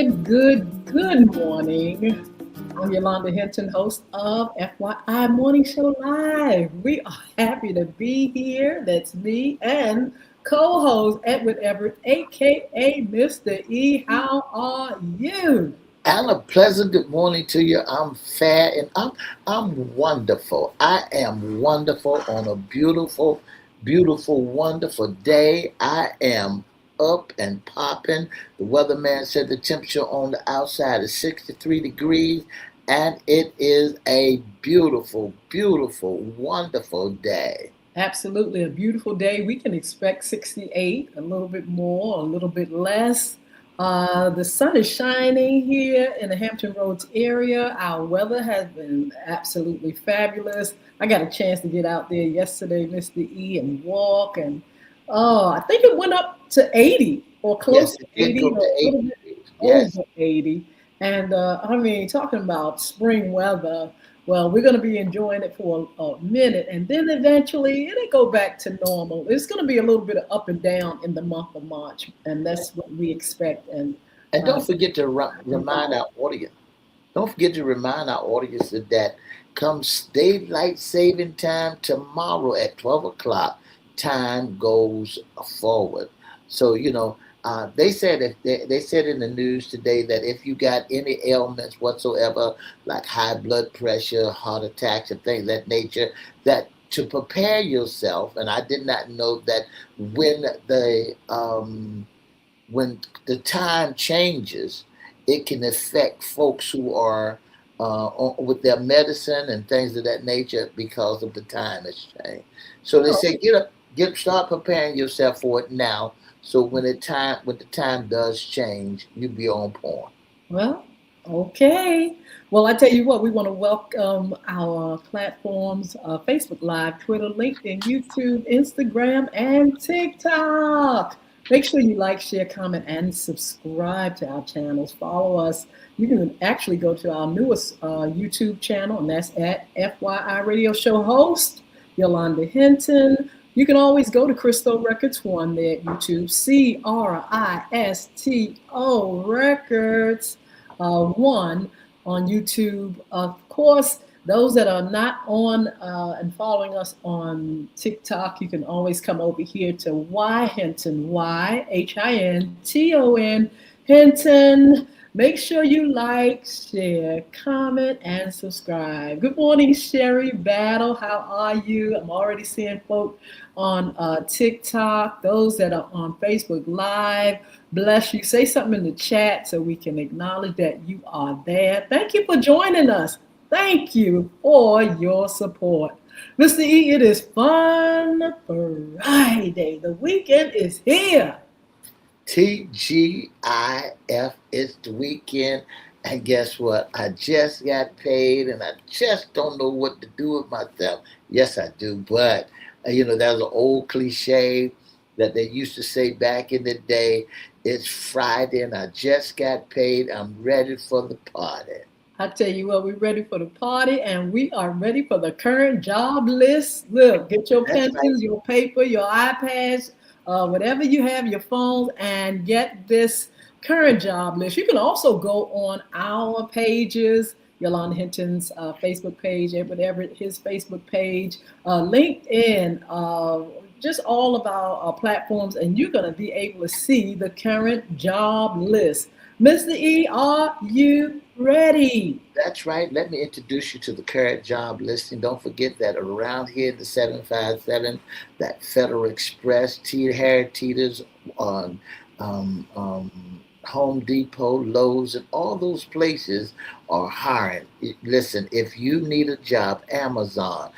Good morning. I'm Yolanda Hinton, host of FYI Morning Show Live. We are happy to be here. That's me and co-host Edward Everett, aka Mr. E. How are you? And a pleasant good morning to you. I'm fair and I'm wonderful. I am wonderful on a wonderful day. I am up and popping. The weatherman said the temperature on the outside is 63 degrees, and it is a wonderful day. Absolutely a beautiful day. We can expect 68, a little bit more, a little bit less. The sun is shining here in the Hampton Roads area. Our weather has been absolutely fabulous. I got a chance to get out there yesterday, Mr. E, and walk. And I think it went up to 80 or close Yes, to it did 80 go or to a little 80 bit degrees. Yes. over 80. And I mean, talking about spring weather, well, we're going to be enjoying it for a minute, and then eventually it'll go back to normal. It's going to be a little bit of up and down in the month of March, and that's what we expect. And And uh, don't forget to remind our audience. Don't forget to remind our audience that comes daylight saving time tomorrow at 12 o'clock, time goes forward. So, they said they said in the news today that if you got any ailments whatsoever, like high blood pressure, heart attacks, and things of that nature, that to prepare yourself, and I did not know that when the time changes, it can affect folks who are with their medicine and things of that nature because of the time has changed. So they oh, say start preparing yourself for it now. So when the time does change, you be on point. well, okay. Well, I tell you what, we want to welcome our platforms: Facebook Live, Twitter, LinkedIn, YouTube, Instagram, and TikTok. Make sure you like, share, comment, and subscribe to our channels. Follow us. You can actually go to our newest YouTube channel, and that's at FYI Radio Show host Yolanda Hinton. You can always go to Cristo Records One there at YouTube, Cristo Records One on YouTube. Of course, those that are not on and following us on TikTok, you can always come over here to Y Hinton, YHINTON, Hinton. Make sure you like, share, comment, and subscribe. Good morning, Sherry Battle. How are you? I'm already seeing folk on TikTok, those that are on Facebook Live. Bless you. Say something in the chat so we can acknowledge that you are there. Thank you for joining us. Thank you for your support. Mr. E, it is Fun Friday. The weekend is here. TGIF, it's the weekend. And guess what? I just got paid and I just don't know what to do with myself. Yes, I do. But, there's an old cliche that they used to say back in the day. It's Friday and I just got paid. I'm ready for the party. I tell you what, we're ready for the party and we are ready for the current job list. Look, get your That's right. pencils, your paper, your iPads, whatever you have, your phones, and get this current job list. You can also go on our pages, Yolanda Hinton's Facebook page, Edward Everett, his Facebook page, LinkedIn, just all of our platforms, and you're going to be able to see the current job list. Mr. E, are you ready? That's right. Let me introduce you to the current job listing. Don't forget that around here, the 757, that Federal Express, Harry Teeter's on Home Depot, Lowe's, and all those places are hiring. Listen, if you need a job, Amazon,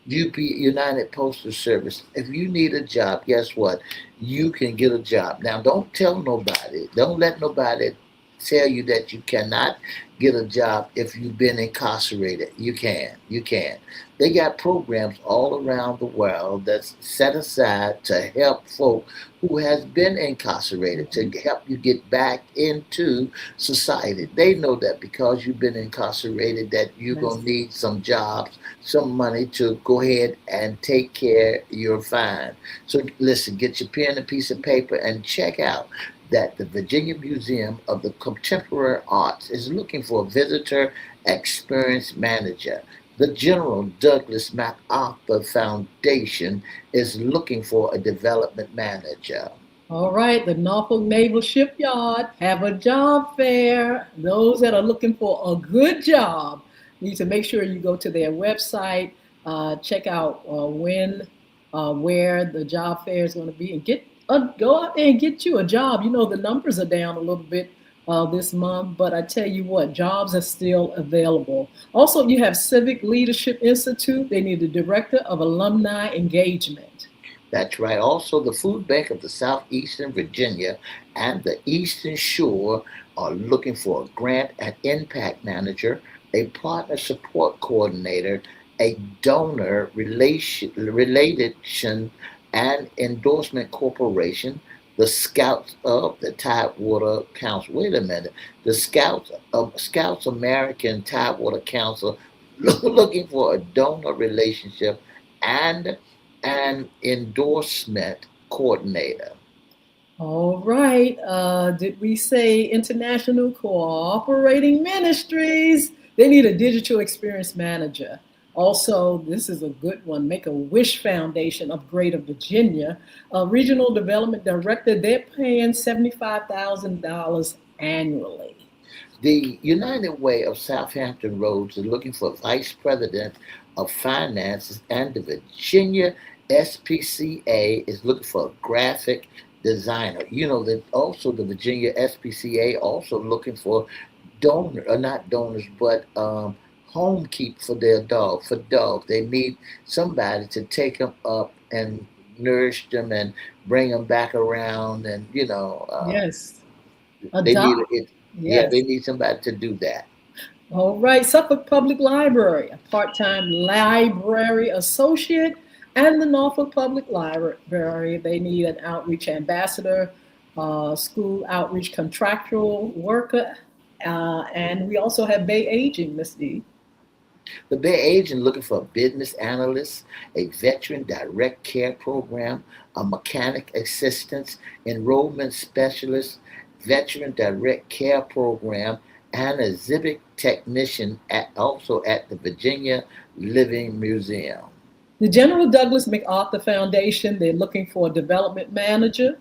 United Postal Service. If you need a job, guess what? You can get a job. Now, don't tell nobody. Don't let nobody tell you that you cannot get a job if you've been incarcerated. You can. You can. They got programs all around the world that's set aside to help folk who has been incarcerated to help you get back into society. They know that because you've been incarcerated that you're Yes. going to need some jobs, some money to go ahead and take care of your fine. So listen, get your pen and piece of paper and check out that the Virginia Museum of the Contemporary Arts is looking for a visitor experience manager. The General Douglas MacArthur Foundation is looking for a development manager. All right, the Norfolk Naval Shipyard have a job fair. Those that are looking for a good job need to make sure you go to their website, check out where the job fair is going to be, and go out there and get you a job. You know the numbers are down a little bit this month, but I tell you what, jobs are still available. Also, you have Civic Leadership Institute. They need a director of alumni engagement. That's right. Also, the Food Bank of the Southeastern Virginia and the Eastern Shore are looking for a grant and impact manager, a partner support coordinator, a donor relation and endorsement corporation, the Scouts of the Tidewater Council. Wait a minute. The Scouts American Tidewater Council looking for a donor relationship and an endorsement coordinator. All right. Did we say International Cooperating Ministries? They need a digital experience manager. Also, this is a good one. Make a Wish Foundation of Greater Virginia. A regional development director, they're paying $75,000 annually. The United Way of Southampton Roads is looking for vice president of finances, and the Virginia SPCA is looking for a graphic designer. You know that also the Virginia SPCA also looking for donor or not donors, but home keep for their dog. For dogs, they need somebody to take them up and nourish them and bring them back around, and Yes. they need Adopt. it. Yeah, they Yes. need somebody to do that. All right, Suffolk Public Library, a part-time library associate, and the Norfolk Public Library, they need an outreach ambassador, school outreach contractual worker, and we also have Bay Aging, Miss D. The Bay Agent looking for a business analyst, a veteran direct care program, a mechanic assistance, enrollment specialist, veteran direct care program, and a civic technician also at the Virginia Living Museum. The General Douglas MacArthur Foundation, they're looking for a development manager.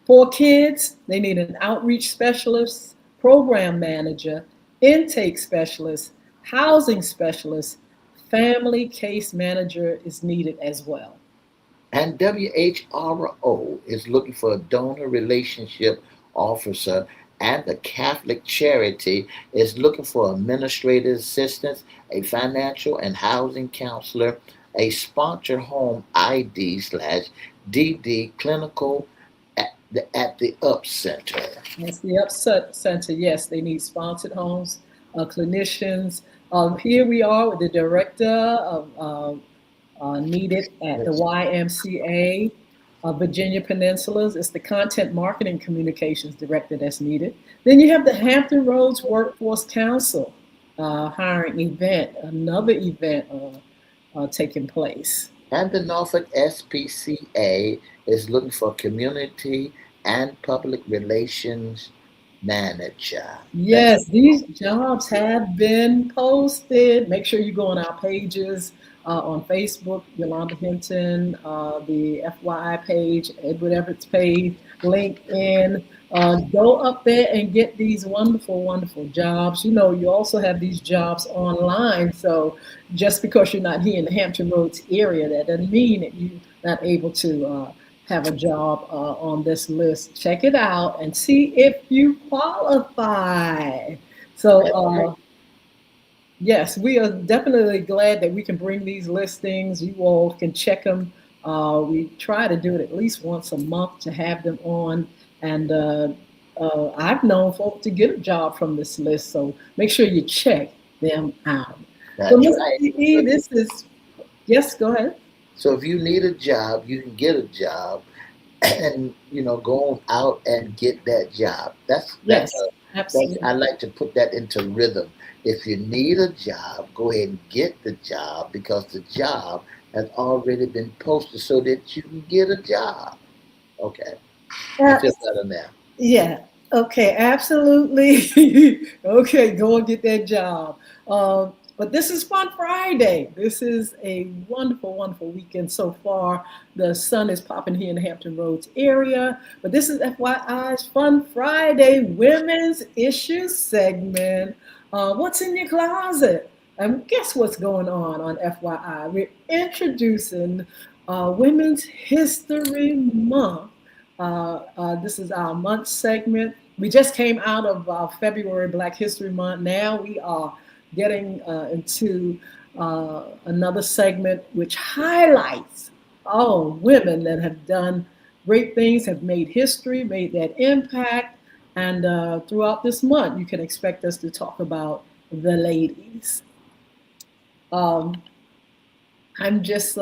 For kids, they need an outreach specialist, program manager, intake specialist, housing specialist, family case manager is needed as well. And WHRO is looking for a donor relationship officer, and the Catholic Charity is looking for administrative assistance, a financial and housing counselor, a sponsor home ID slash DD clinical at the UP Center. That's the Upset Center. Yes, they need sponsored homes, clinicians. Here we are with the director of needed at the Yes. YMCA Virginia Peninsulas. It's the content marketing communications director that's needed. Then you have the Hampton Roads Workforce Council hiring event, another event taking place. And the Norfolk SPCA is looking for community and public relations manager. That's Yes, these jobs have been posted. Make sure you go on our pages on Facebook, Yolanda Hinton, the FYI page, Edward Everett's page, LinkedIn. Go up there and get these wonderful, wonderful jobs. You know, you also have these jobs online. So just because you're not here in the Hampton Roads area, that doesn't mean that you're not able to have a job on this list. Check it out and see if you qualify. So, right. yes, we are definitely glad that we can bring these listings. You all can check them. We try to do it at least once a month to have them on. And I've known folk to get a job from this list. So make sure you check them out. So, That's Miss right. E, this is, yes, go ahead. So if you need a job, you can get a job, and go on out and get that job. That's Yes, that's absolutely. I like to put that into rhythm. If you need a job, go ahead and get the job because the job has already been posted so that you can get a job. Okay, I feel better now. Yeah. Okay. Absolutely. Okay. Go and get that job. But this is Fun Friday. This is a wonderful, wonderful weekend so far. The sun is popping here in the Hampton Roads area. But this is FYI's Fun Friday Women's Issues segment. What's in your closet? And guess what's going on FYI? We're introducing Women's History Month. This is our month segment. We just came out of February Black History Month. Now we are getting into another segment which highlights all women that have done great things, have made history, made that impact. And throughout this month, you can expect us to talk about the ladies. Um, I'm just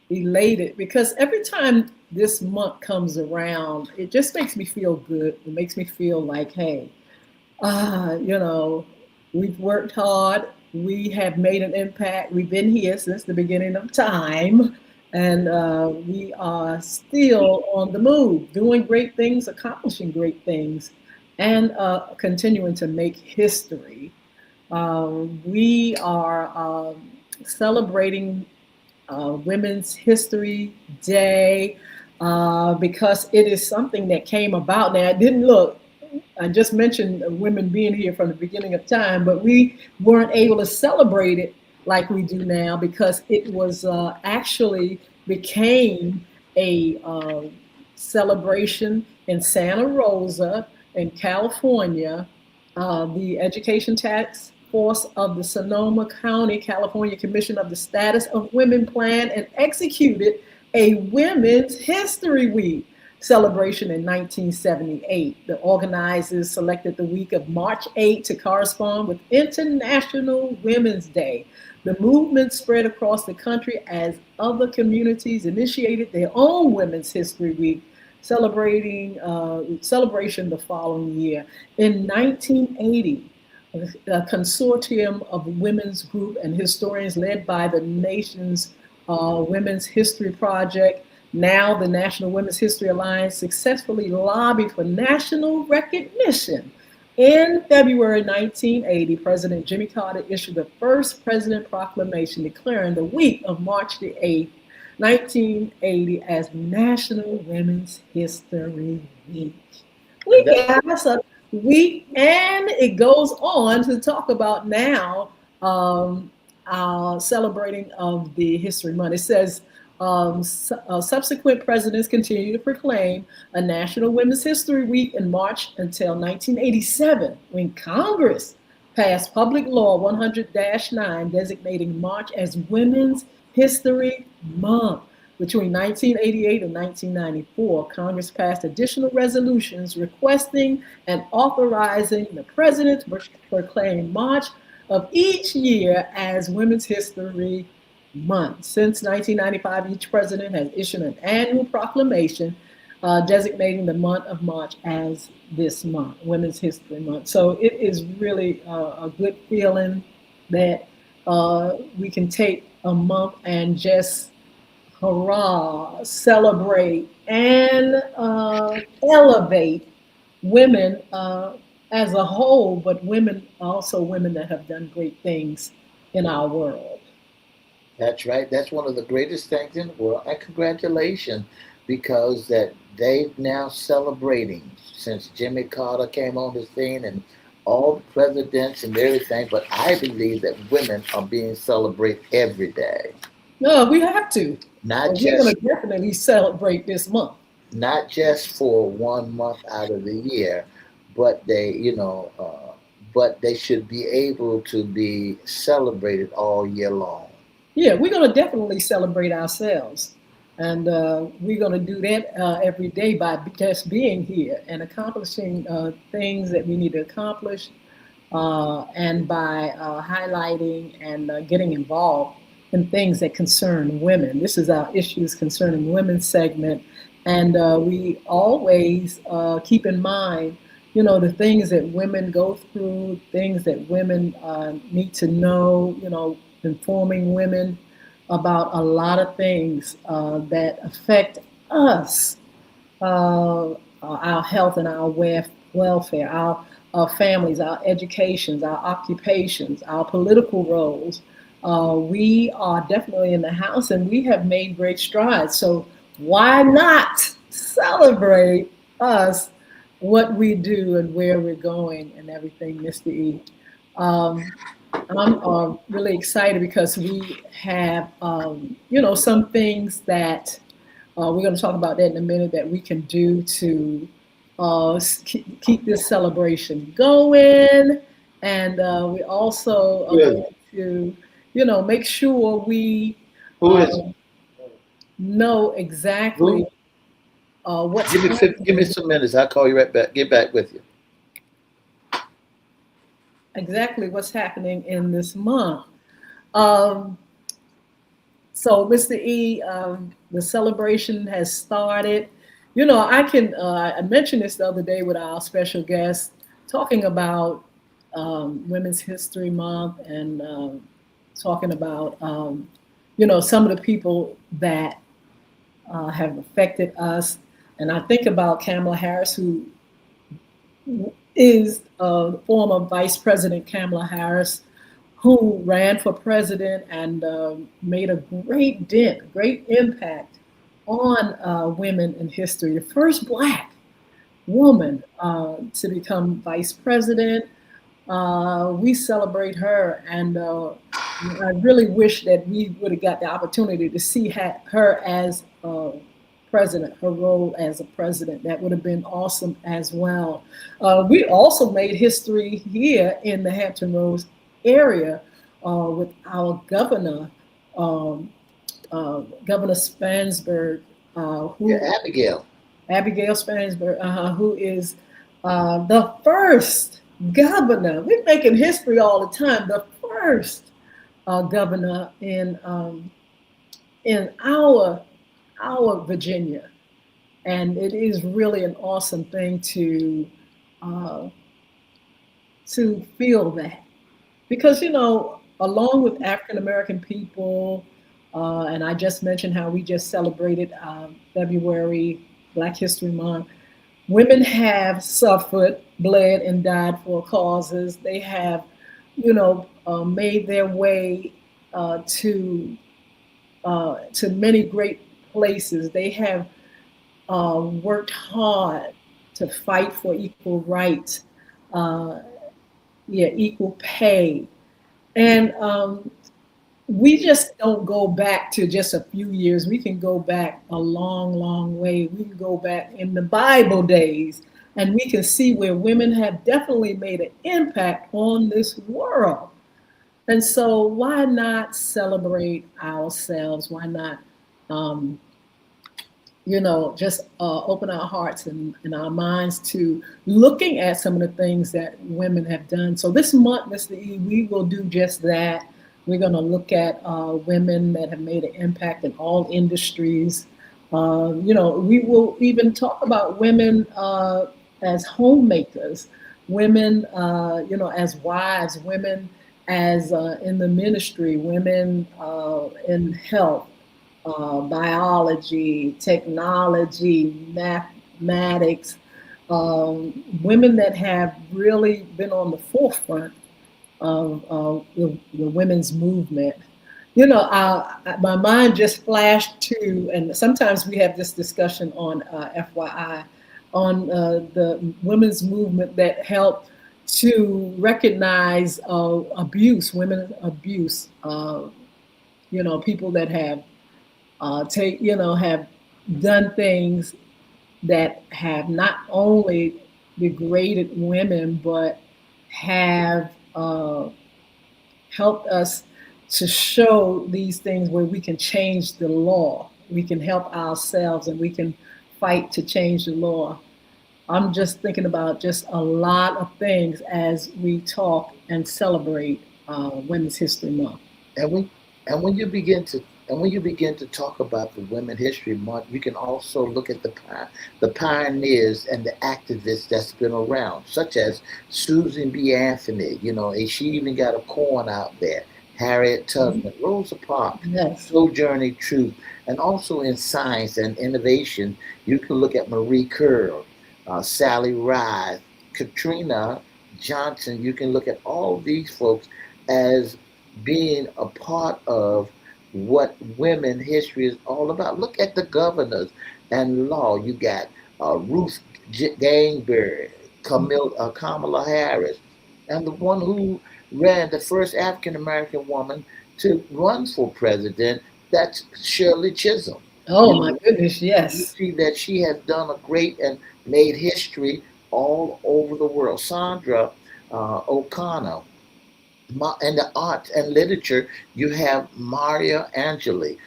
elated because every time this month comes around, it just makes me feel good. It makes me feel like, hey, you know, we've worked hard. We have made an impact. We've been here since the beginning of time. And we are still on the move, doing great things, accomplishing great things, and continuing to make history. We are celebrating Women's History Day because it is something that came about. Now, it didn't look, I just mentioned women being here from the beginning of time, but we weren't able to celebrate it like we do now because it was actually became a celebration in Santa Rosa in California. The Education Task Force of the Sonoma County, California Commission of the Status of Women planned and executed a Women's History Week celebration in 1978. The organizers selected the week of March 8 to correspond with International Women's Day. The movement spread across the country as other communities initiated their own Women's History Week celebrating celebration the following year. In 1980, a consortium of women's group and historians led by the nation's Women's History Project, now the National Women's History Alliance, successfully lobbied for national recognition. In February 1980, President Jimmy Carter issued the first president proclamation declaring the week of March the 8th, 1980, as National Women's History Week. We got a week, and it goes on to talk about now celebrating of the History Month. It says subsequent presidents continue to proclaim a National Women's History Week in March until 1987, when Congress passed Public Law 100-9 designating March as Women's History Month. Between 1988 and 1994, Congress passed additional resolutions requesting and authorizing the president to proclaim March of each year as Women's History Month. Since 1995, each president has issued an annual proclamation designating the month of March as this month, Women's History Month. So it is really a good feeling that we can take a month and just hurrah, celebrate, and elevate women as a whole, but women, also women that have done great things in our world. That's right. That's one of the greatest things in the world. And congratulations, because that they now celebrating since Jimmy Carter came on the scene and all the presidents and everything. But I believe that women are being celebrated every day. No, we have to. Not We're going just to definitely celebrate this month. not just for 1 month out of the year, but but they should be able to be celebrated all year long. Yeah, we're going to definitely celebrate ourselves. And we're going to do that every day by just being here and accomplishing things that we need to accomplish and by highlighting and getting involved in things that concern women. This is our Issues Concerning Women segment. And we always keep in mind, the things that women go through, things that women need to know, informing women about a lot of things that affect us. Uh, our health and our welfare, our families, our educations, our occupations, our political roles. We are definitely in the house and we have made great strides. So why not celebrate us, what we do and where we're going and everything, Mr. E? Um, I'm really excited because we have, some things that we're going to talk about that in a minute that we can do to keep this celebration going. And we also Who are is going it? to, make sure we Who is it? um, know exactly Who? what's Give me happening, some minutes. I'll call you right back. Get back with you. exactly what's happening in this month. Um, So, Mr. E, the celebration has started. I mentioned this the other day with our special guest, talking about Women's History Month and talking about, some of the people that have affected us. And I think about Kamala Harris, who is former Vice President Kamala Harris, who ran for president and made a great dent, great impact on women in history. The first Black woman to become vice president. We celebrate her, and I really wish that we would have got the opportunity to see her as president, her role as a president. That would have been awesome as well. We also made history here in the Hampton Roads area with our governor, um, Governor Spansberg, Yeah, who Abigail. Abigail Spansberg, who is the first governor. We're making history all the time. The first governor in our Virginia, and it is really an awesome thing uh, to feel that because along with African American people, and I just mentioned how we just celebrated February Black History Month. Women have suffered, bled, and died for causes. They have, made their way to many great places. They have worked hard to fight for equal rights, uh, yeah, equal pay, and we just don't go back to just a few years. We can go back a long, long way. We can go back in the Bible days and we can see where women have definitely made an impact on this world. And so, why not celebrate ourselves? Why not, um, just open our hearts and our minds to looking at some of the things that women have done. So this month, Mr. E, we will do just that. We're going to look at women that have made an impact in all industries. We will even talk about women as homemakers, women, as wives, women as in the ministry, women in health, biology, technology, mathematics, women that have really been on the forefront of the women's movement. My mind just flashed to, and sometimes we have this discussion on FYI, on the women's movement that helped to recognize women abuse, people that have have done things that have not only degraded women, but have helped us to show these things where we can change the law. We can help ourselves and we can fight to change the law. I'm just thinking about just a lot of things as we talk and celebrate Women's History Month. And when and when you begin to talk about the Women History Month, you can also look at the pioneers and the activists that's been around, such as Susan B. Anthony. And she even got a corn out there. Harriet Tubman, Rosa Parks, Yes. Sojourner Truth, and also in science and innovation, you can look at Marie Curie. Sally Ride, Katrina Johnson. You can look at all these folks as being a part of what women history is all about. Look at the governors and law. You got Ruth Gangsbury, Kamala Harris, and the one who ran the first African American woman to run for president. That's Shirley Chisholm. Oh You my know, goodness, you yes. see that she has done a great and made history all over the world. Sandra O'Connor. In the arts and literature, you have Maya Angelou,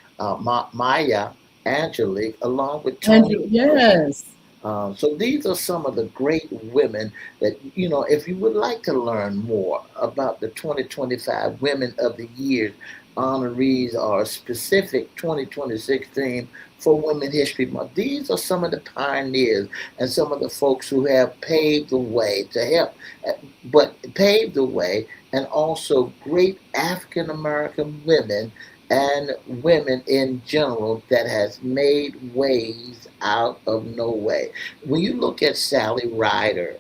along with Toni Andrew, Morrison. yes. So these are some of the great women that, if you would like to learn more about the 2025 Women of the Year honorees or specific 2026 theme for Women History Month, these are some of the pioneers and some of the folks who have paved the way to help, but paved the way, and also great African American women and women in general that has made ways out of no way. When you look at Sally Ryder,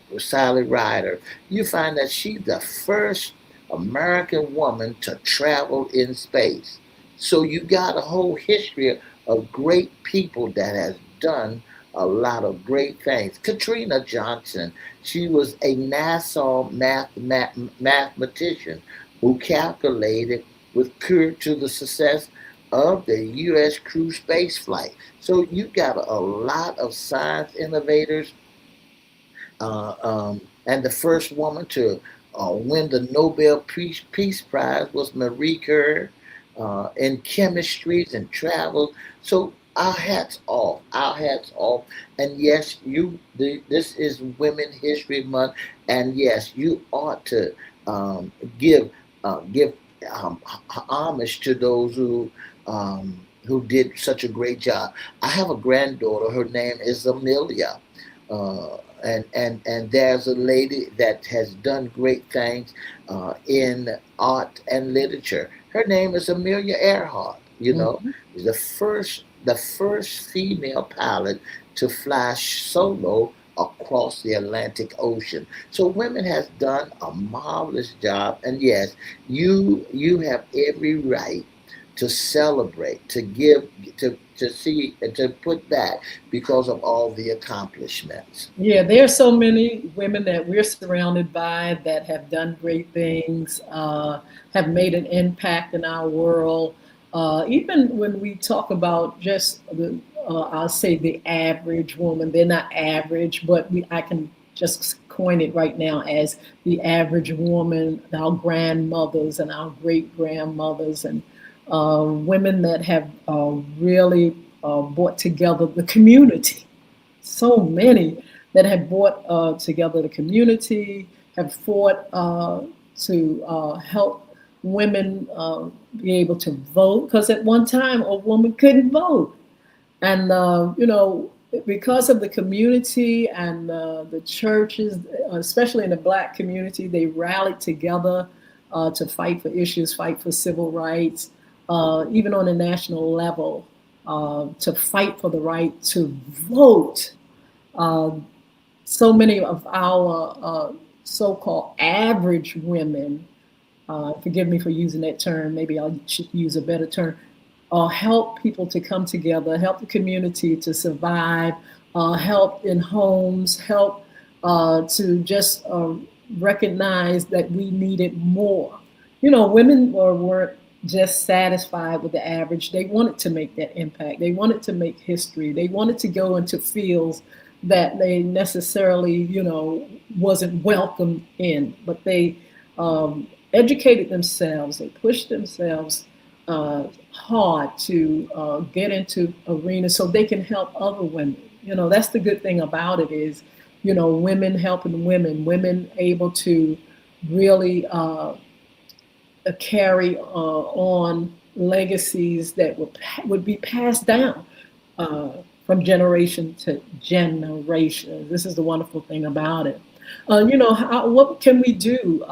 you find that she's the first American woman to travel in space. So you got a whole history of great people that has done a lot of great things. Katrina Johnson, she was a NASA mathematician who calculated with pure to the success of the U.S. crew space flight. So you got a lot of science innovators, and the first woman to win the Nobel Peace Prize was Marie Curie, in chemistries and travel. So our hats off, our hats off. And yes, this is Women History Month, and yes, you ought to um, give give homage to those who did such a great job. I have a granddaughter. Her name is Amelia. And there's a lady that has done great things in art and literature. Her name is Amelia Earhart. Mhm. The first female pilot to fly solo across the Atlantic Ocean. So women has done a marvelous job, and yes, you have every right to celebrate, to give, to see, and to put back because of all the accomplishments. Yeah, there are so many women that we're surrounded by that have done great things, have made an impact in our world. Even when we talk about just I'll say the average woman, they're not average, but I can just coin it right now as the average woman, our grandmothers and our great grandmothers, and women that have really brought together the community. So many that have brought together the community, have fought to help women be able to vote. Because at one time, a woman couldn't vote. And, because of the community and the churches, especially in the Black community, they rallied together to fight for issues, fight for civil rights, even on a national level, to fight for the right to vote. uh, so many of our so-called average women, forgive me for using that term, maybe I should use a better term, help people to come together, help the community to survive, help in homes, help to just recognize that we needed more. Women weren't just satisfied with the average. They wanted to make that impact. They wanted to make history. They wanted to go into fields that they necessarily, wasn't welcomed in, but they educated themselves. They pushed themselves hard to get into arenas so they can help other women. That's the good thing about it is, women helping women, women able to really carry on legacies that would be passed down uh, from generation to generation. This is the wonderful thing about it. What can we do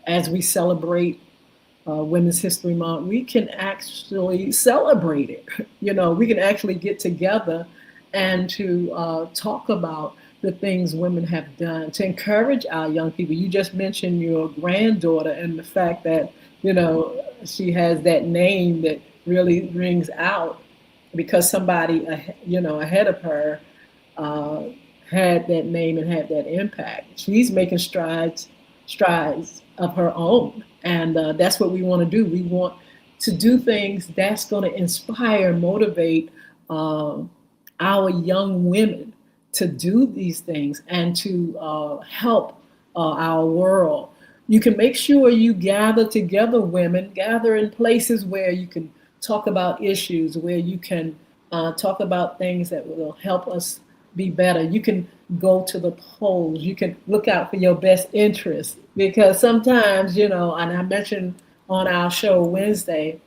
as we celebrate Women's History Month? We can actually celebrate it. We can actually get together and to talk about. the things women have done to encourage our young people. You just mentioned your granddaughter and the fact that, she has that name that really rings out because somebody, ahead of her uh, had that name and had that impact. She's making strides of her own, and that's what we want to do. We want to do things that's going to inspire, motivate uh, our young women to do these things and to help our world. You can make sure you gather together women, gather in places where you can talk about issues, where you can talk about things that will help us be better. You can go to the polls. You can look out for your best interests because sometimes, and I mentioned on our show Wednesday,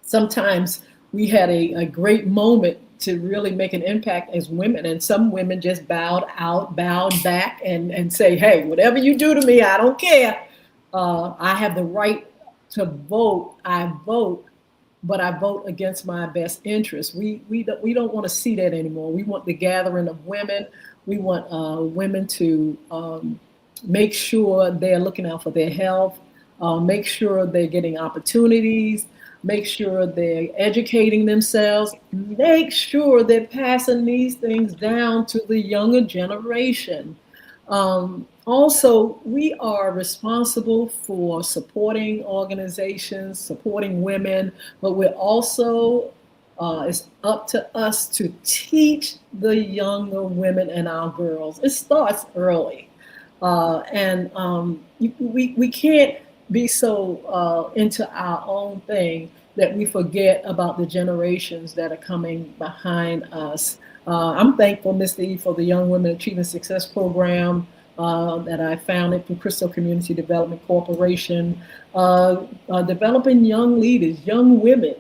sometimes we had a great moment to really make an impact as women, and some women just bowed back and say, hey, whatever you do to me, I don't care. I have the right to vote. I vote, but I vote against my best interest. We don't want to see that anymore. We want the gathering of women. We want women to make sure they're looking out for their health, make sure they're getting opportunities, make sure they're educating themselves, make sure they're passing these things down to the younger generation. Also, we are responsible for supporting organizations, supporting women, but we're also, it's up to us to teach the younger women and our girls. It starts early. We can't be so into our own thing that we forget about the generations that are coming behind us. I'm thankful, Mr. E, for the Young Women Achieving Success program that I founded through Crystal Community Development Corporation, developing young leaders, young women,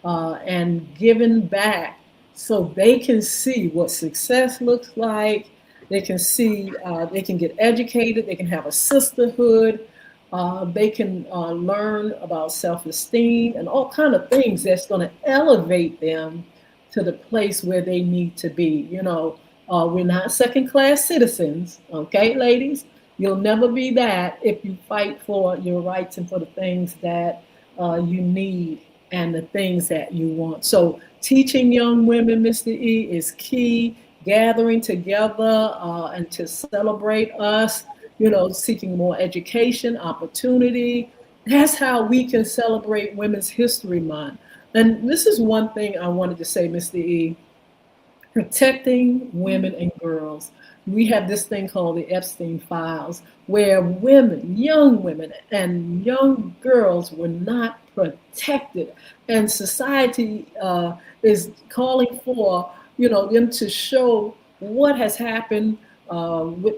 and giving back so they can see what success looks like. They can see, they can get educated, they can have a sisterhood, they can learn about self-esteem and all kind of things that's going to elevate them to the place where they need to be. We're not second-class citizens, okay, ladies? You'll never be that if you fight for your rights and for the things that you need and the things that you want. So teaching young women, Mr. E, is key. Gathering together and to celebrate us, seeking more education, opportunity. That's how we can celebrate Women's History Month. And this is one thing I wanted to say, Mr. E, protecting women and girls. We have this thing called the Epstein Files, where women, young women, and young girls were not protected, and society is calling for them to show what has happened with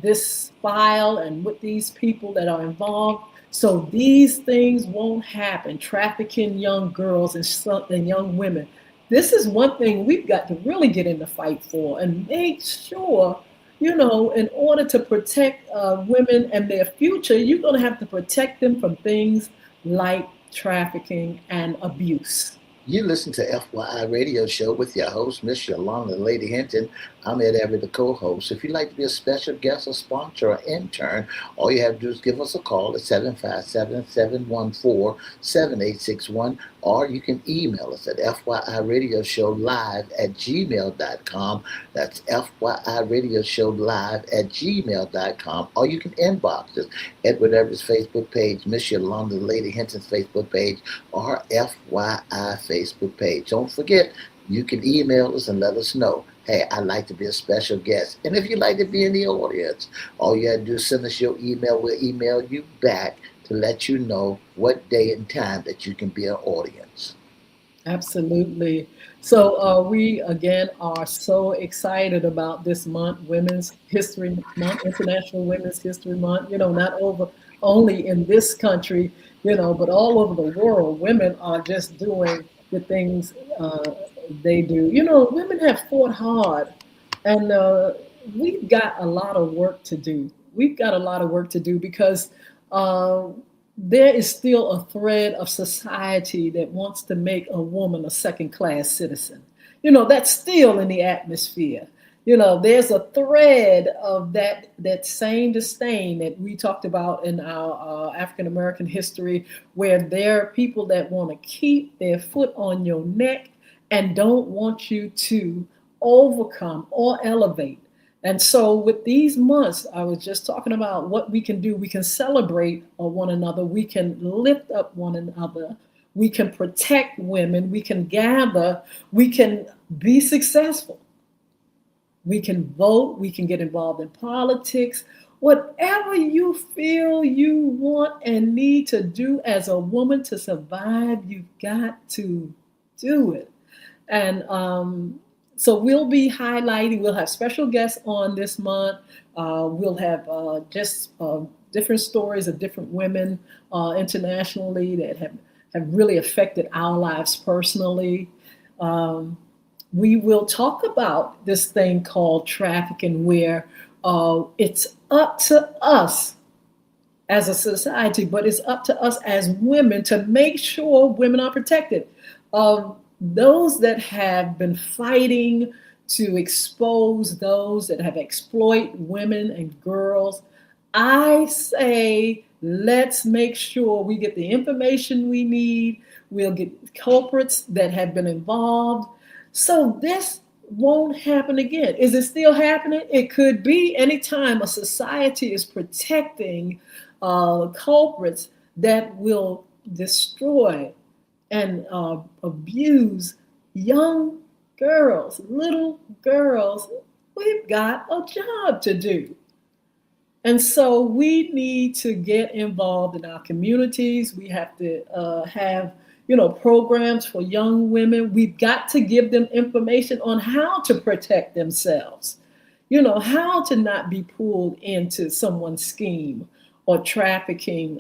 this file and with these people that are involved. So these things won't happen. Trafficking young girls and young women. This is one thing we've got to really get in the fight for and make sure, in order to protect women and their future, you're going to have to protect them from things like trafficking and abuse. You listen to FYI Radio Show with your host, Miss Yolanda Lady Hinton. I'm Ed Everett, the co-host. If you'd like to be a special guest or sponsor or intern, all you have to do is give us a call at 757-714-7861, or you can email us at FYIRadiosHowLive@gmail.com. That's FYIRadiosHowLive@gmail.com, or you can inbox us, Edward Everett's Facebook page, Miss Yolanda Lady Hinton's Facebook page, or FYI Facebook page. Don't forget, you can email us and let us know, hey, I'd like to be a special guest. And if you'd like to be in the audience, all you have to do is send us your email. We'll email you back to let you know what day and time that you can be an audience. Absolutely. So we again are so excited about this month, Women's History Month, International Women's History Month. Not only in this country, but all over the world. Women are just doing the things they do. Women have fought hard, and we've got a lot of work to do. We've got a lot of work to do because uh, there is still a thread of society that wants to make a woman a second class citizen. That's still in the atmosphere. There's a thread of that same disdain that we talked about in our African American history, where there are people that want to keep their foot on your neck and don't want you to overcome or elevate. And so, with these months, I was just talking about what we can do. We can celebrate one another, we can lift up one another, we can protect women, we can gather, we can be successful. We can vote, we can get involved in politics. Whatever you feel you want and need to do as a woman to survive, you've got to do it. And so we'll be highlighting, we'll have special guests on this month. We'll have just different stories of different women internationally that have really affected our lives personally. Um, we will talk about this thing called trafficking, where it's up to us as a society, but it's up to us as women to make sure women are protected. Those that have been fighting to expose those that have exploited women and girls, I say let's make sure we get the information we need. We'll get culprits that have been involved, so this won't happen again. Is it still happening? It could be anytime a society is protecting culprits that will destroy and abuse young girls, little girls. We've got a job to do. And so we need to get involved in our communities. We have to have, programs for young women. We've got to give them information on how to protect themselves, how to not be pulled into someone's scheme or trafficking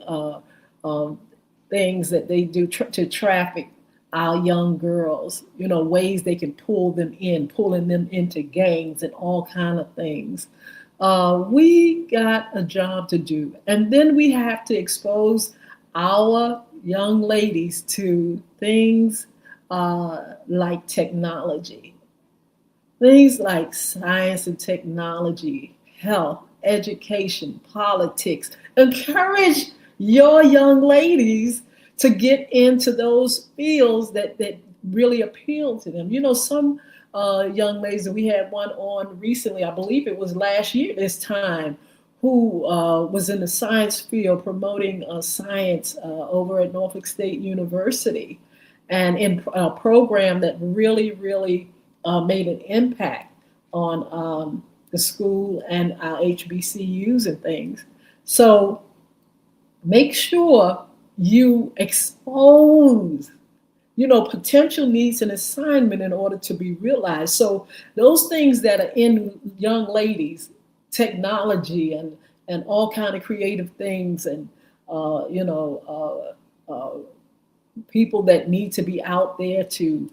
things that they do to traffic our young girls, ways they can pull them in, pulling them into gangs and all kind of things. We got a job to do. And then we have to expose our young ladies to things like technology, things like science and technology, health, education, politics. Encourage your young ladies to get into those fields that really appeal to them. Some young ladies, we had one on recently, I believe it was last year this time, who was in the science field promoting science over at Norfolk State University, and in a program that really, really made an impact on the school and our HBCUs and things. So make sure you expose potential needs and assignment in order to be realized. So those things that are in young ladies, technology and all kind of creative things, and people that need to be out there to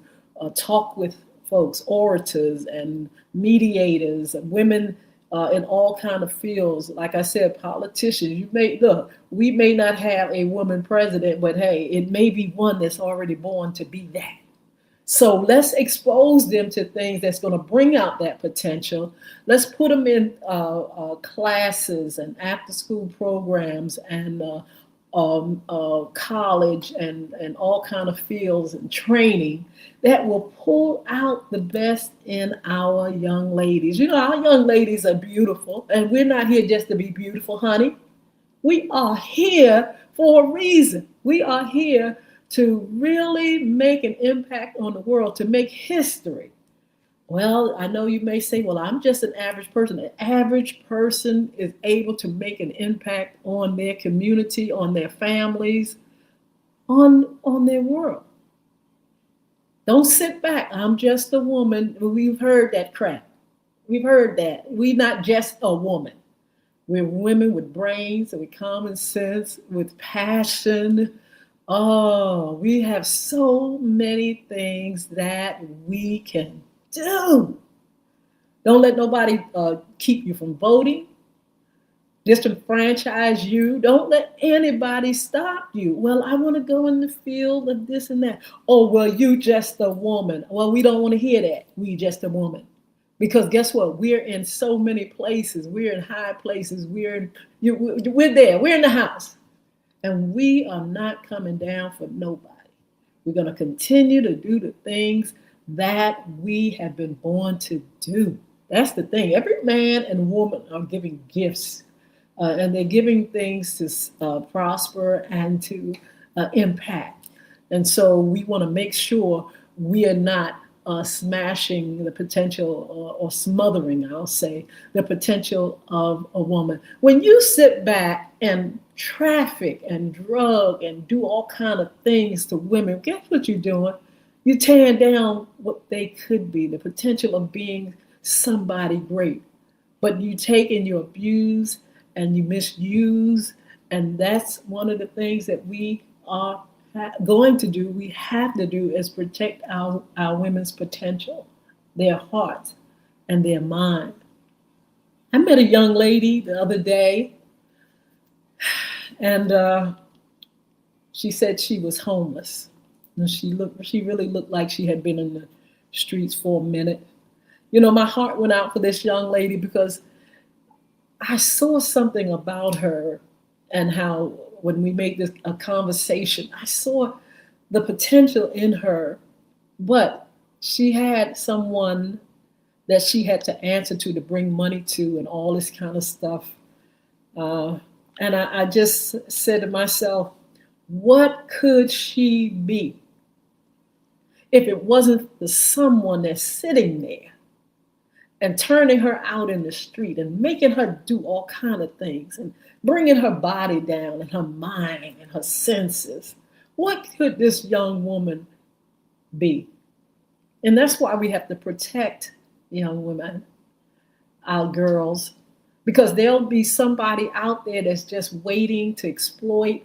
talk with folks, orators and mediators, and women in all kind of fields. Like I said, politicians. We may not have a woman president, but hey, it may be one that's already born to be that. So let's expose them to things that's going to bring out that potential. Let's put them in classes and after-school programs and college and all kind of fields and training that will pull out the best in our young ladies. Our young ladies are beautiful, and we're not here just to be beautiful, honey. We are here for a reason. We are here to really make an impact on the world, to make history. Well, I know you may say, well, I'm just an average person. An average person is able to make an impact on their community, on their families, on their world. Don't sit back. I'm just a woman. We've heard that crap. We've heard that. We're not just a woman. We're women with brains, with common sense, with passion. Oh, we have so many things that we can do. Don't let nobody keep you from voting, disenfranchise you. Don't let anybody stop you. Well, I want to go in the field of this and that. Oh, well, you just a woman. Well, we don't want to hear that. We just a woman. Because guess what? We're in so many places. We're in high places. We're there. We're in the house. And we are not coming down for nobody. We're going to continue to do the things that we have been born to do. That's the thing. Every man and woman are giving gifts, and they're giving things to prosper and to impact. And so we want to make sure we are not smashing the potential or smothering, I'll say, the potential of a woman. When you sit back and traffic and drug and do all kind of things to women, guess what you're doing? You're tearing down what they could be, the potential of being somebody great. But you take and you abuse and you misuse, and that's one of the things that we are going to do, we have to do, is protect our women's potential, their hearts and their mind. I met a young lady the other day, and she said she was homeless. And she really looked like she had been in the streets for a minute. You know, my heart went out for this young lady because I saw something about her, and how when we make this a conversation, I saw the potential in her, but she had someone that she had to answer to bring money to, and all this kind of stuff. And I just said to myself, what could she be if it wasn't the someone that's sitting there and turning her out in the street and making her do all kind of things and bringing her body down and her mind and her senses? What could this young woman be? And that's why we have to protect young women, our girls, because there'll be somebody out there that's just waiting to exploit,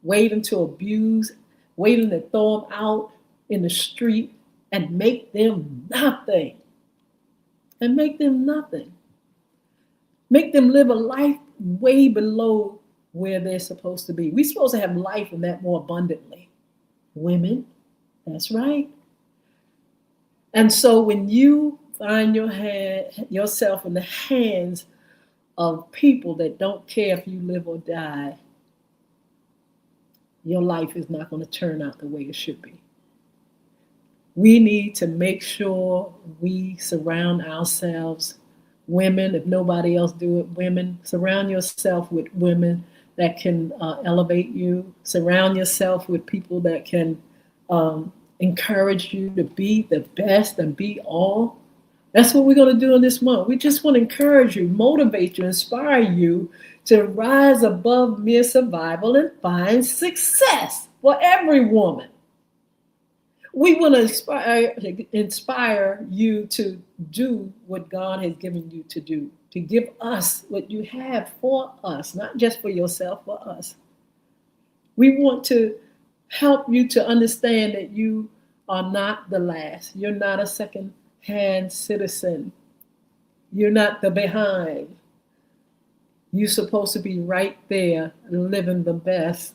waiting to abuse, waiting to throw them out in the street and make them nothing. And make them nothing. Make them live a life way below where they're supposed to be. We're supposed to have life and that more abundantly. Women, that's right. And so when you find yourself in the hands of people that don't care if you live or die, your life is not going to turn out the way it should be. We need to make sure we surround ourselves, women, if nobody else do it, women, surround yourself with women that can elevate you. Surround yourself with people that can encourage you to be the best and be all. That's what we're going to do in this month. We just want to encourage you, motivate you, inspire you to rise above mere survival and find success for every woman. We want to inspire you to do what God has given you to do, to give us what you have for us, not just for yourself, for us. We want to help you to understand that you are not the last. You're not a second-hand citizen. You're not the behind. You're supposed to be right there living the best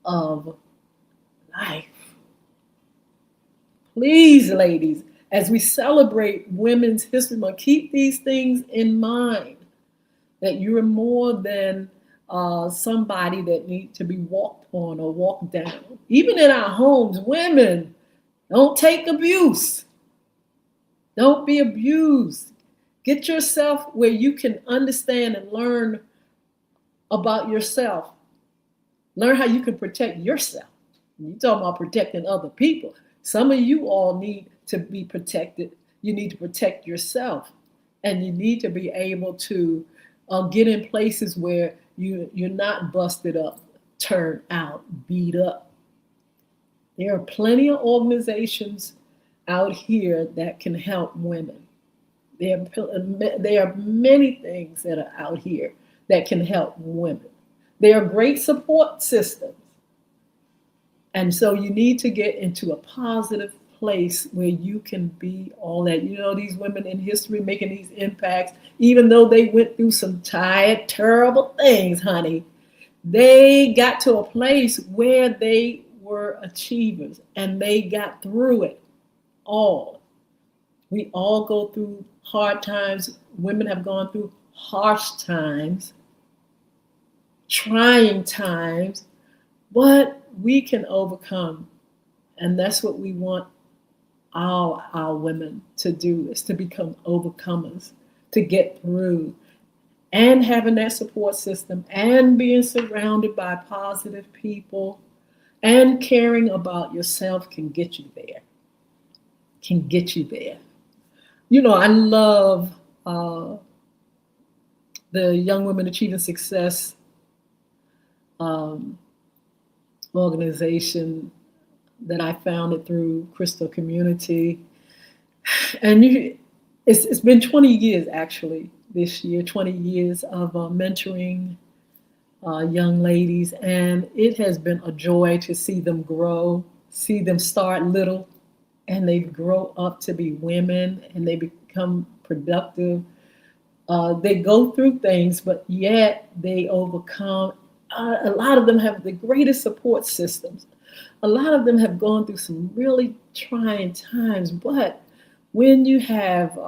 of life. Please, ladies, as we celebrate Women's History Month, keep these things in mind, that you're more than somebody that needs to be walked on or walked down. Even in our homes, women, don't take abuse. Don't be abused. Get yourself where you can understand and learn about yourself. Learn how you can protect yourself. You're talking about protecting other people. Some of you all need to be protected. You need to protect yourself. And you need to be able to get in places where you're not busted up, turned out, beat up. There are plenty of organizations out here that can help women. There are many things that are out here that can help women. There are great support systems. And so you need to get into a positive place where you can be all that. You know, these women in history making these impacts, even though they went through some tired, terrible things, honey, they got to a place where they were achievers and they got through it all. We all go through hard times. Women have gone through harsh times, trying times, but we can overcome. And that's what we want our women to do, is to become overcomers, to get through. And having that support system and being surrounded by positive people and caring about yourself can get you there. Can get you there. I love uh, the Young Women Achieving Success um, organization that I founded through Crystal Community. And it's been 20 years actually this year, 20 years of mentoring young ladies. And it has been a joy to see them grow, see them start little, and they grow up to be women and they become productive. They go through things, but yet they overcome. A lot of them have the greatest support systems. A lot of them have gone through some really trying times, but when you have,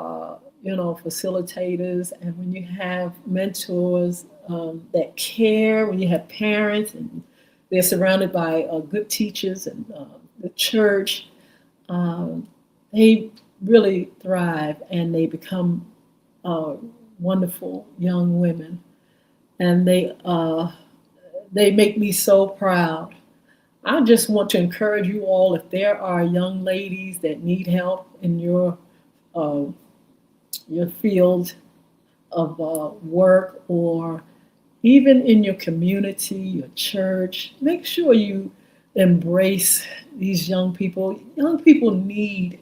facilitators, and when you have mentors that care, when you have parents and they're surrounded by good teachers and the church, um, they really thrive and they become uh, wonderful young women, and they make me so proud. I just want to encourage you all, if there are young ladies that need help in uh, your field of work, or even in your community, your church, make sure you embrace these young people. Young people need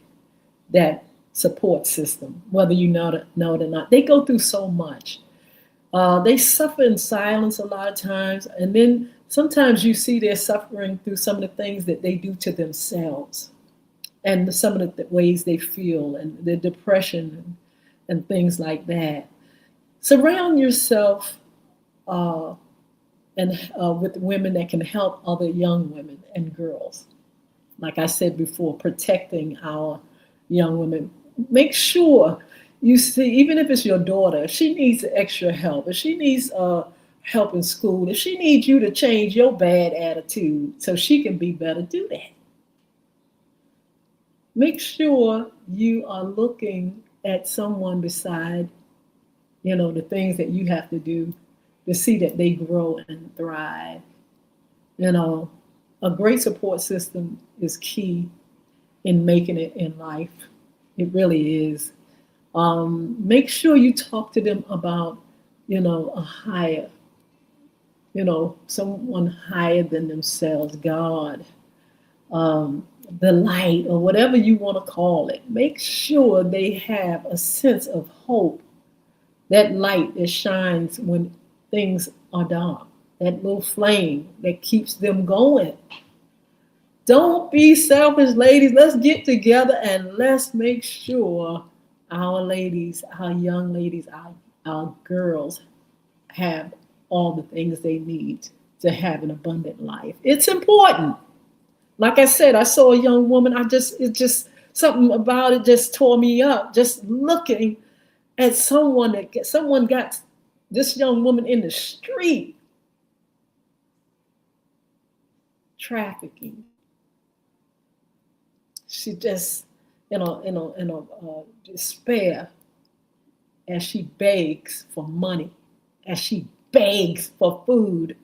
that support system, whether you know it or not. They go through so much. They suffer in silence a lot of times, and then sometimes you see they're suffering through some of the things that they do to themselves, and some of the ways they feel, and their depression and things like that. Surround yourself uh, and with women that can help other young women and girls. Like I said before, protecting our young women. Make sure you see, even if it's your daughter, if she needs extra help, if she needs help in school, if she needs you to change your bad attitude so she can be better, do that. Make sure you are looking at someone beside, the things that you have to do to see that they grow and thrive. You know, a great support system is key in making it in life. It really is. Make sure you talk to them about, a higher, someone higher than themselves, God, the light, or whatever you want to call it. Make sure they have a sense of hope, that light that shines when things are dark, that little flame that keeps them going. Don't be selfish, ladies. Let's get together and let's make sure our ladies, our young ladies, our girls have all the things they need to have an abundant life. It's important. Like I said, I saw a young woman. It just something about it just tore me up. Just looking at someone got this young woman in the street trafficking. She just despair, as she begs for money, as she begs for food,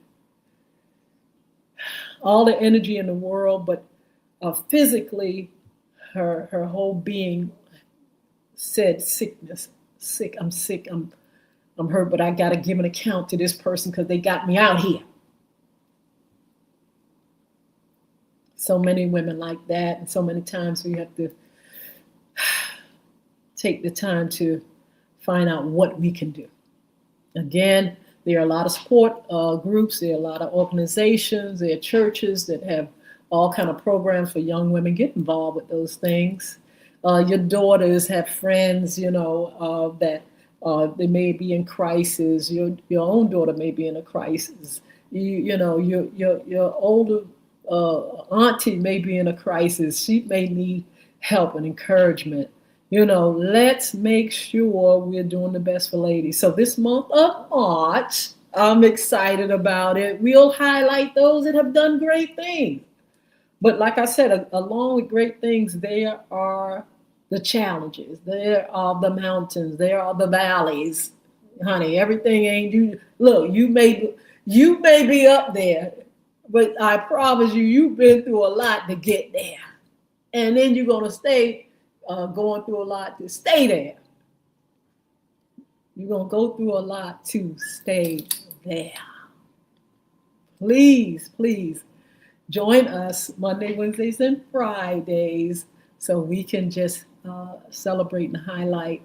all the energy in the world, but physically, her whole being said sickness, sick, I'm hurt, but I got to give an account to this person because they got me out here. So many women like that, and so many times we have to take the time to find out what we can do. Again, there are a lot of support groups, there are a lot of organizations, there are churches that have all kind of programs for young women. Get involved with those things. Your daughters have friends, that they may be in crisis. Your own daughter may be in a crisis. Your older auntie may be in a crisis. She may need help and encouragement. Let's make sure we're doing the best for ladies. So this month of March, I'm excited about it. We'll highlight those that have done great things. But like I said, along with great things, there are the challenges, there are the mountains, there are the valleys. Honey, everything ain't you. Look, you may be up there, but I promise you, you've been through a lot to get there, and then you're gonna stay going through a lot to stay there. You're gonna go through a lot to stay there. Please, please join us Monday, Wednesdays, and Fridays so we can just celebrate and highlight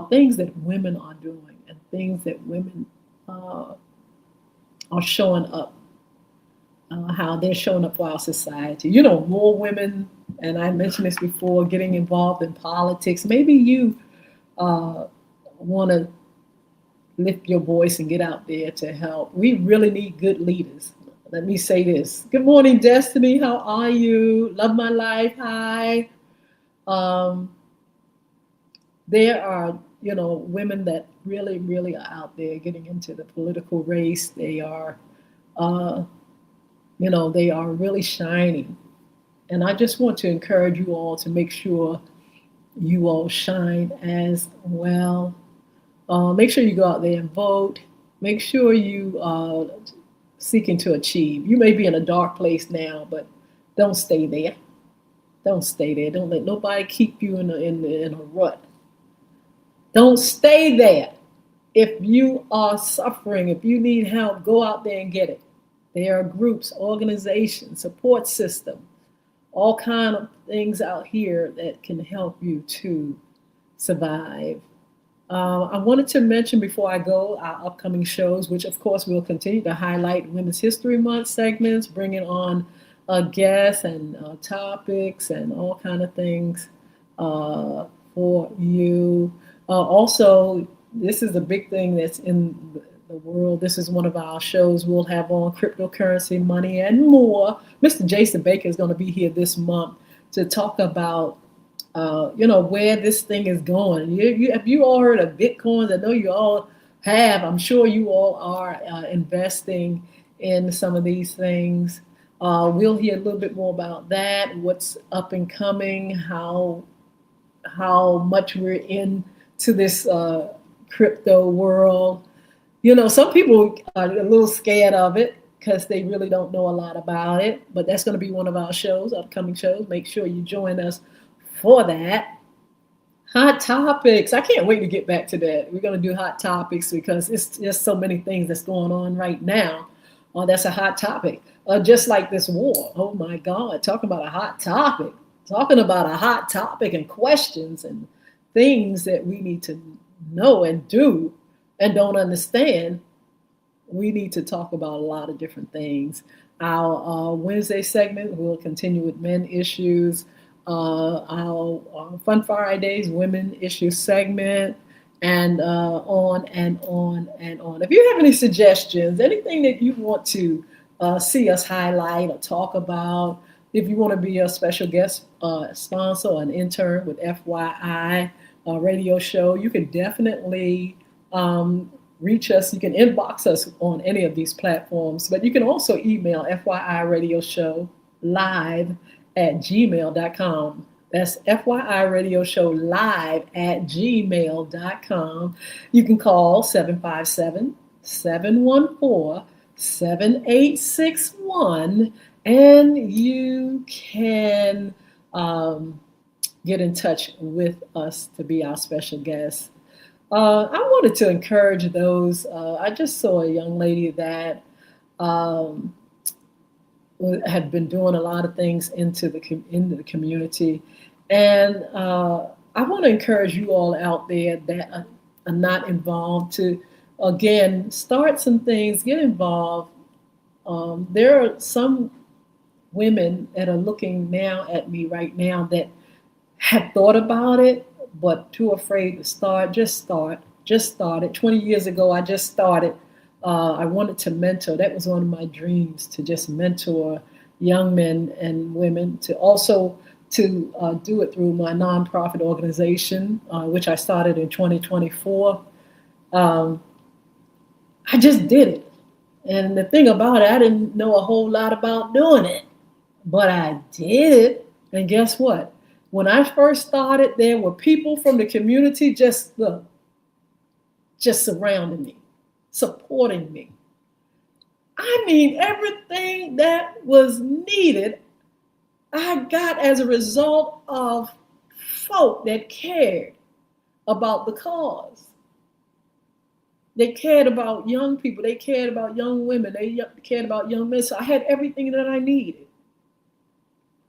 things that women are doing and things that women uh, are showing up, how they're showing up for our society. More women, and I mentioned this before, getting involved in politics. Maybe you want to lift your voice and get out there to help. We really need good leaders. Let me say this. Good morning, Destiny. How are you? Love my life. Hi. Um, there are, women that really, really are out there getting into the political race. They are, uh, they are really shining. And I just want to encourage you all to make sure you all shine as well. Make sure you go out there and vote. Make sure you seeking to achieve. You may be in a dark place now, but don't stay there. Don't stay there. Don't let nobody keep you in a rut. Don't stay there. If you are suffering, if you need help, go out there and get it. There are groups, organizations, support system, all kind of things out here that can help you to survive. I wanted to mention before I go our upcoming shows, which of course we'll continue to highlight Women's History Month segments, bringing on guests and topics and all kind of things for you. Also, this is a big thing that's in the world. This is one of our shows we'll have on cryptocurrency, money, and more. Mr. Jason Baker is going to be here this month to talk about where this thing is going. Have you all heard of Bitcoins? I know you all have. I'm sure you all are investing in some of these things. We'll hear a little bit more about that, what's up and coming, how much we're into this crypto world. Some people are a little scared of it because they really don't know a lot about it. But that's going to be one of our shows, upcoming shows. Make sure you join us for that. Hot topics. I can't wait to get back to that. We're going to do hot topics because it's just so many things that's going on right now. That's a hot topic. Just like this war. Oh my God. Talking about a hot topic. Talking about a hot topic and questions and things that we need to know and do and don't understand. We need to talk about a lot of different things. Our Wednesday segment will continue with men issues. Our Fun Fridays women issue segment, and on and on and on. If you have any suggestions, anything that you want to see us highlight or talk about, if you want to be a special guest sponsor or an intern with FYI radio show, you can definitely reach us. You can inbox us on any of these platforms, but you can also email FYI radio show live@gmail.com. That's FYI Radio Show live@gmail.com. You can call 757-714-7861, and you can get in touch with us to be our special guest. I wanted to encourage those. I just saw a young lady that had been doing a lot of things into the community, and I want to encourage you all out there that are not involved to again start some things, get involved. There are some women that are looking now at me right now that have thought about it but too afraid to start. Just start it. 20 years ago I just started. I wanted to mentor. That was one of my dreams, to just mentor young men and women, to also to do it through my nonprofit organization, which I started in 2024. Um, I just did it. And the thing about it, I didn't know a whole lot about doing it, but I did it. And guess what? When I first started, there were people from the community just surrounding me, supporting me. I mean, everything that was needed, I got as a result of folk that cared about the cause. They cared about young people. They cared about young women. They cared about young men. So I had everything that I needed.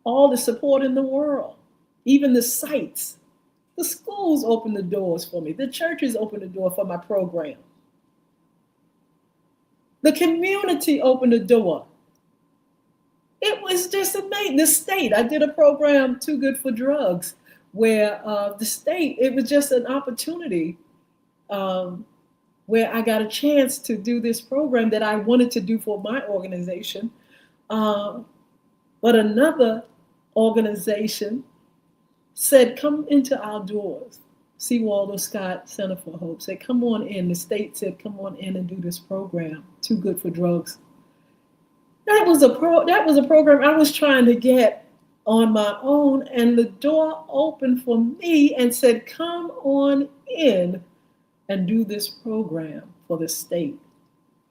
All the support in the world, even the sites. The schools opened the doors for me. The churches opened the door for my program. The community opened the door. It was just amazing. The state, I did a program, Too Good for Drugs, where the state, it was just an opportunity where I got a chance to do this program that I wanted to do for my organization. But another organization said, come into our doors. C. Waldo Scott Center for Hope said, come on in. The state said, come on in and do this program, Too Good for Drugs. That was a program I was trying to get on my own, and the door opened for me and said, come on in and do this program for the state.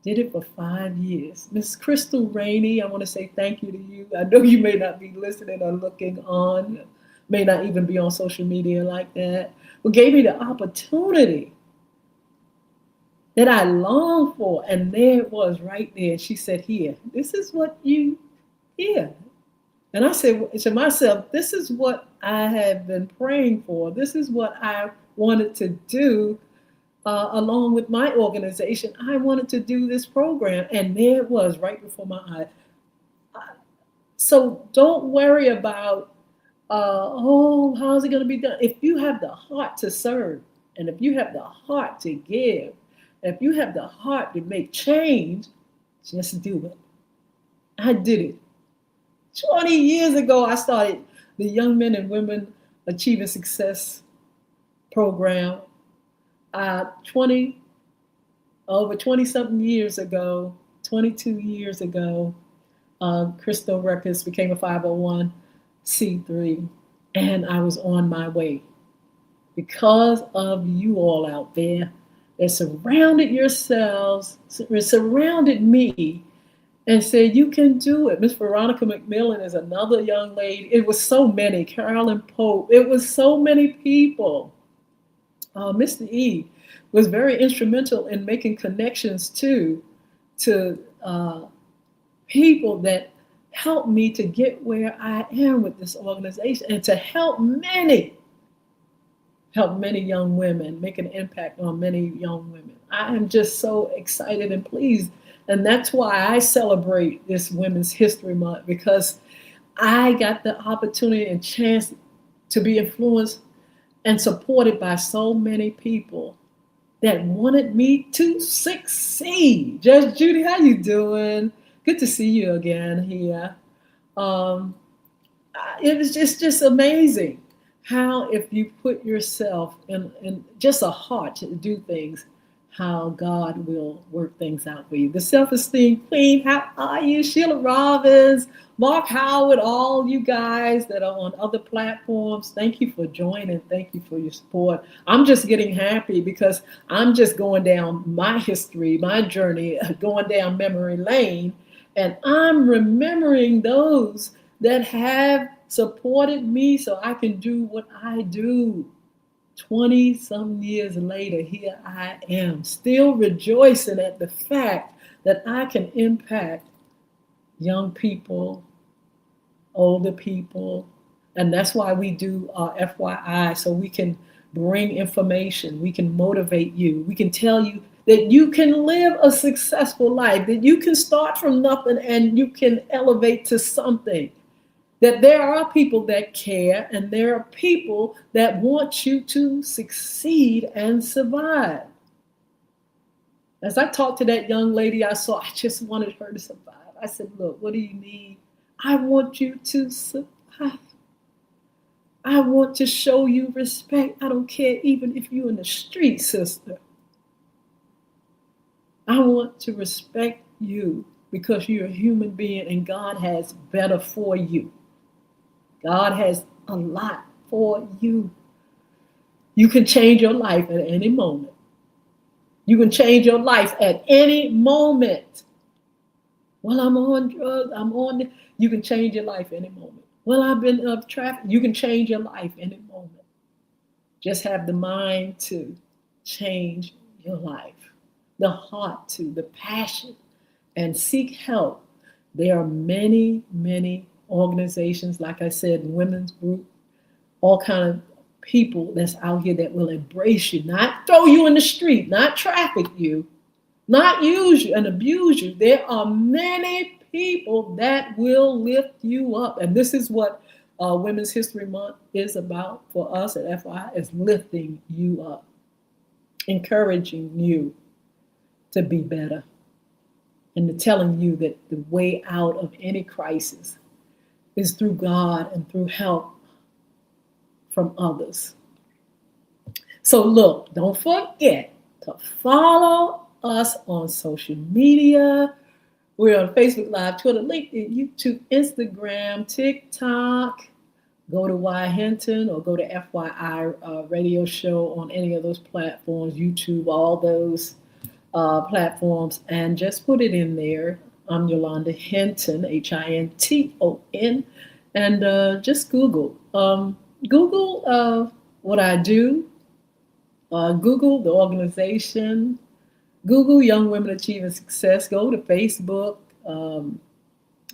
Did it for 5 years. Miss Crystal Rainey, I want to say thank you to you. I know you may not be listening or looking on, may not even be on social media like that, but gave me the opportunity that I longed for. And there it was right there. She said, here, this is what you hear. And I said to myself, this is what I have been praying for. This is what I wanted to do along with my organization. I wanted to do this program. And there it was right before my eyes. So don't worry about, how's it going to be done? If you have the heart to serve, and if you have the heart to give, if you have the heart to make change, just do it. I did it. 20 years ago, I started the Young Men and Women Achieving Success program. Over 20-something years ago, 22 years ago, Crystal Records became a 501c3, and I was on my way. Because of you all out there that surrounded yourselves, surrounded me, and said, you can do it. Miss Veronica McMillan is another young lady. It was so many. Carolyn Pope. It was so many people. Mr. E was very instrumental in making connections to people that helped me to get where I am with this organization, and to help many young women, make an impact on many young women. I am just so excited and pleased. And that's why I celebrate this Women's History Month, because I got the opportunity and chance to be influenced and supported by so many people that wanted me to succeed. Judge Judy, how you doing? Good to see you again here. It was just amazing how, if you put yourself in just a heart to do things, how God will work things out for you. The Self-Esteem Queen, how are you? Sheila Robbins, Mark Howard, all you guys that are on other platforms, thank you for joining. Thank you for your support. I'm just getting happy because I'm just going down my history, my journey, going down memory lane, and I'm remembering those that have supported me so I can do what I do. 20-some years later, here I am, still rejoicing at the fact that I can impact young people, older people, and that's why we do FYI, so we can bring information, we can motivate you, we can tell you that you can live a successful life, that you can start from nothing and you can elevate to something. That there are people that care, and there are people that want you to succeed and survive. As I talked to that young lady I saw, I just wanted her to survive. I said, look, what do you need? I want you to survive. I want to show you respect. I don't care even if you're in the street, sister. I want to respect you because you're a human being and God has better for you. God has a lot for you. You can change your life at any moment. You can change your life at any moment. Well, I'm on drugs. You can change your life any moment. Well, I've been up traffic. You can change your life any moment. Just have the mind to change your life, the heart to, the passion, and seek help. There are many, many organizations, like I said, women's group, all kind of people that's out here that will embrace you, not throw you in the street, not traffic you, not use you and abuse you. There are many people that will lift you up. And this is what Women's History Month is about for us at FI, is lifting you up, encouraging you to be better, and telling you that the way out of any crisis is through God and through help from others. So look, don't forget to follow us on social media. We're on Facebook Live, Twitter, LinkedIn, YouTube, Instagram, TikTok. Go to Y Hinton or go to FYI radio show on any of those platforms, YouTube, all those platforms, and just put it in there. I'm Yolanda Hinton, Hinton, and just Google. Google what I do, Google the organization, Google Young Women Achieving Success, go to Facebook,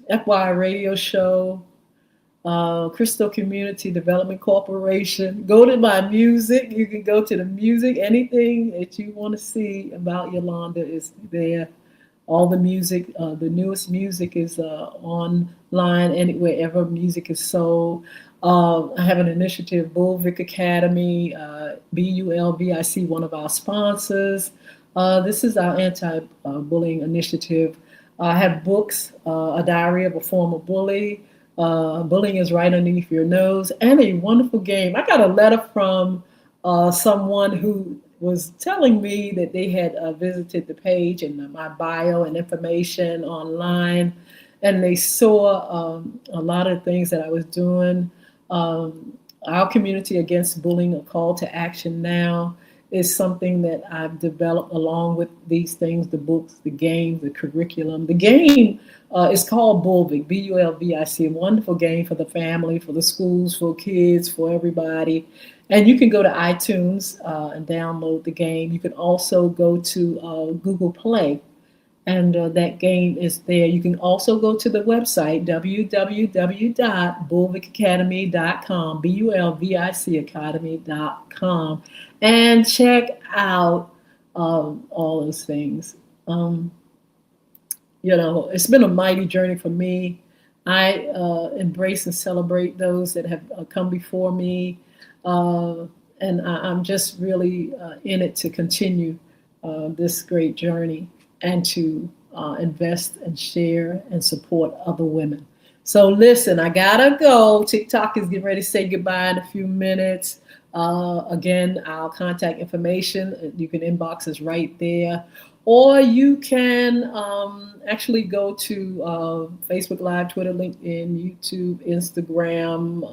FY Radio Show, Crystal Community Development Corporation. Go to my music. You can go to the music. Anything that you want to see about Yolanda is there. All the music, the newest music is online, wherever music is sold. I have an initiative, Bulvic Academy, BULVIC, one of our sponsors. This is our anti-bullying initiative. I have books, A Diary of a Former Bully, Bullying is Right Underneath Your Nose, and a wonderful game. I got a letter from someone who was telling me that they had visited the page and my bio and information online, and they saw a lot of things that I was doing. Our Community Against Bullying, A Call to Action Now, is something that I've developed along with these things, the books, the games, the curriculum. The game is called Bulvic, BULVIC, a wonderful game for the family, for the schools, for kids, for everybody. And you can go to iTunes and download the game. You can also go to Google Play, and that game is there. You can also go to the website, www.bulvicacademy.com, BULVIC academy.com, and check out all those things. It's been a mighty journey for me. I embrace and celebrate those that have come before me. And I'm just really in it to continue this great journey and to invest and share and support other women. So listen, I gotta go. TikTok is getting ready to say goodbye in a few minutes. Again, our contact information, you can inbox us right there. Or you can actually go to Facebook Live, Twitter, LinkedIn, YouTube, Instagram,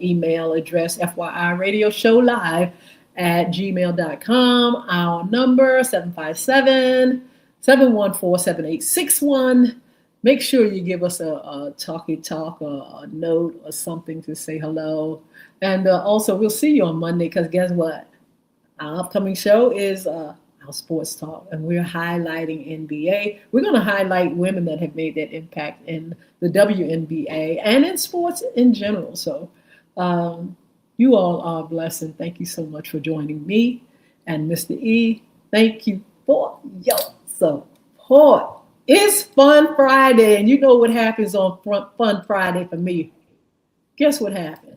email address, FYI Radio Show Live at gmail.com. Our number, 757-714-7861. Make sure you give us a talkie talk or a note or something to say hello. And also, we'll see you on Monday, because guess what? Our upcoming show is our sports talk, and we're highlighting NBA. We're going to highlight women that have made that impact in the WNBA and in sports in general. So you all are a blessing. Thank you so much for joining me. And Mr. E, thank you for your support. It's Fun Friday, and you know what happens on Fun Friday for me. Guess what happened?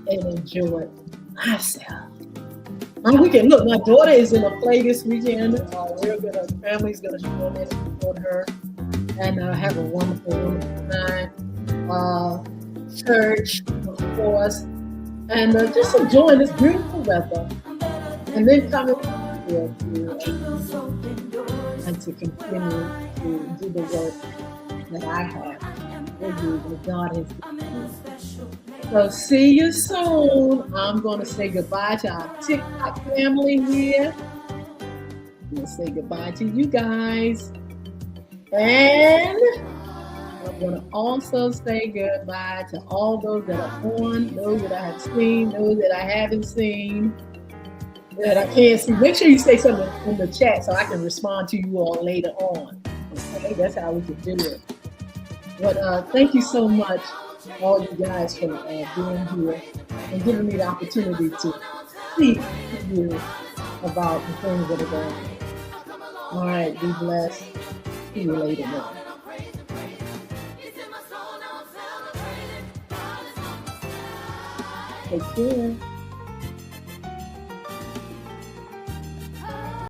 And enjoy myself. My weekend. Look, my daughter is in a play this weekend. Family's gonna join in, support her, and have a wonderful, wonderful time. church, of course, and just enjoying this beautiful weather, and then coming here to and to continue to do the work that I have for you, that God has given me. So see you soon. I'm going to say goodbye to our TikTok family here. I'm going to say goodbye to you guys. And I'm going to also say goodbye to all those that are on, those that I have seen, those that I haven't seen, that I can't see. Make sure you say something in the chat so I can respond to you all later on. Okay, that's how we can do it. But thank you so much, all you guys, for being here and giving me the opportunity to speak to you about the things that are going on. All right, be blessed. See you later on. Take care.